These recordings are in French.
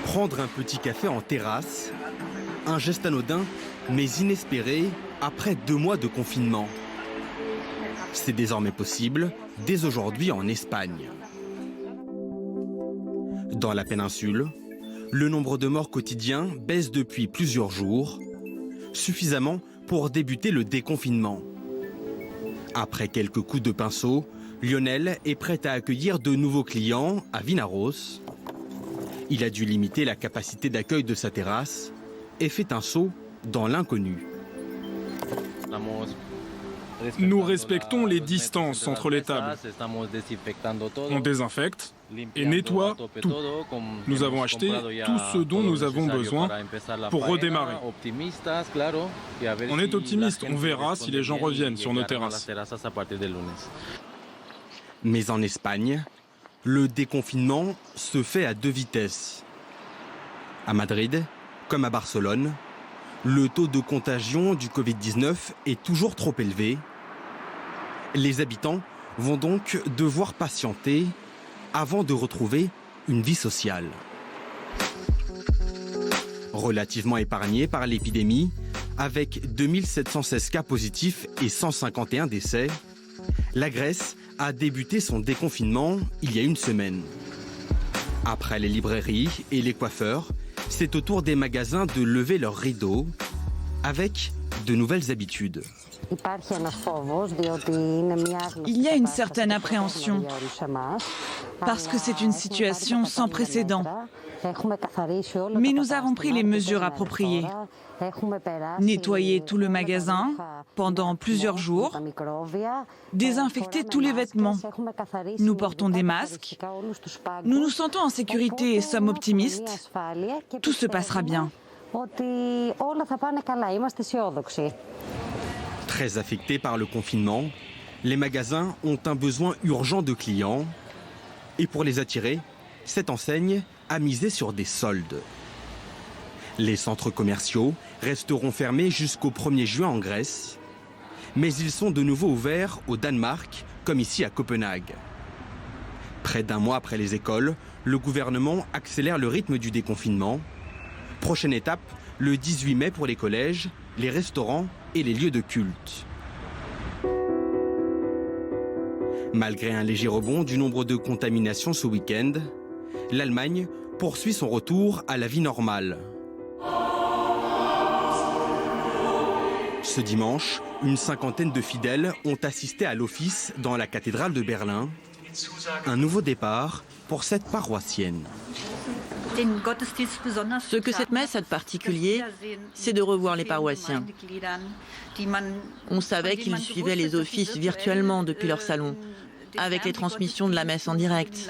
Prendre un petit café en terrasse, un geste anodin mais inespéré après 2 mois de confinement. C'est désormais possible dès aujourd'hui en Espagne. Dans la péninsule, le nombre de morts quotidiens baisse depuis plusieurs jours, suffisamment pour débuter le déconfinement. Après quelques coups de pinceau, Lionel est prêt à accueillir de nouveaux clients à Vinaros. Il a dû limiter la capacité d'accueil de sa terrasse et fait un saut dans l'inconnu. Nous respectons les distances entre les tables. On désinfecte et nettoie tout. Nous avons acheté tout ce dont nous avons besoin pour redémarrer. On est optimiste, on verra si les gens reviennent sur nos terrasses. Mais en Espagne, le déconfinement se fait à 2 vitesses. À Madrid, comme à Barcelone, le taux de contagion du Covid-19 est toujours trop élevé. Les habitants vont donc devoir patienter avant de retrouver une vie sociale. Relativement épargnée par l'épidémie, avec 2716 cas positifs et 151 décès, la Grèce a débuté son déconfinement il y a une semaine. Après les librairies et les coiffeurs, c'est au tour des magasins de lever leurs rideaux avec de nouvelles habitudes. Il y a une certaine appréhension parce que c'est une situation sans précédent. Mais nous avons pris les mesures appropriées. Nettoyer tout le magasin pendant plusieurs jours, désinfecter tous les vêtements. Nous portons des masques. Nous nous sentons en sécurité et sommes optimistes. Tout se passera bien. Très affectés par le confinement, les magasins ont un besoin urgent de clients. Et pour les attirer, cette enseigne a misé sur des soldes. Les centres commerciaux resteront fermés jusqu'au 1er juin en Grèce. Mais ils sont de nouveau ouverts au Danemark, comme ici à Copenhague. Près d'1 mois après les écoles, le gouvernement accélère le rythme du déconfinement. Prochaine étape, le 18 mai pour les collèges, les restaurants et les lieux de culte. Malgré un léger rebond du nombre de contaminations ce week-end, l'Allemagne poursuit son retour à la vie normale. Ce dimanche, une 50aine de fidèles ont assisté à l'office dans la cathédrale de Berlin. Un nouveau départ pour cette paroissienne. Ce que cette messe a de particulier, c'est de revoir les paroissiens. On savait qu'ils suivaient les offices virtuellement depuis leur salon, avec les transmissions de la messe en direct.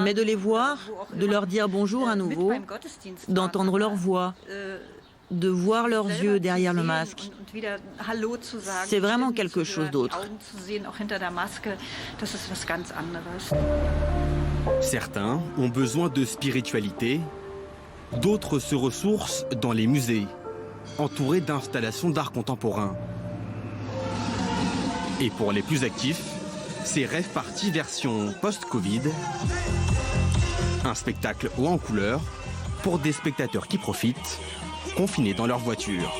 Mais de les voir, de leur dire bonjour à nouveau, d'entendre leur voix, de voir leurs yeux derrière le masque, c'est vraiment quelque chose d'autre. Certains ont besoin de spiritualité, d'autres se ressourcent dans les musées, entourés d'installations d'art contemporain. Et pour les plus actifs, c'est Rave Party version post-Covid, un spectacle haut en couleur pour des spectateurs qui profitent, confinés dans leur voiture.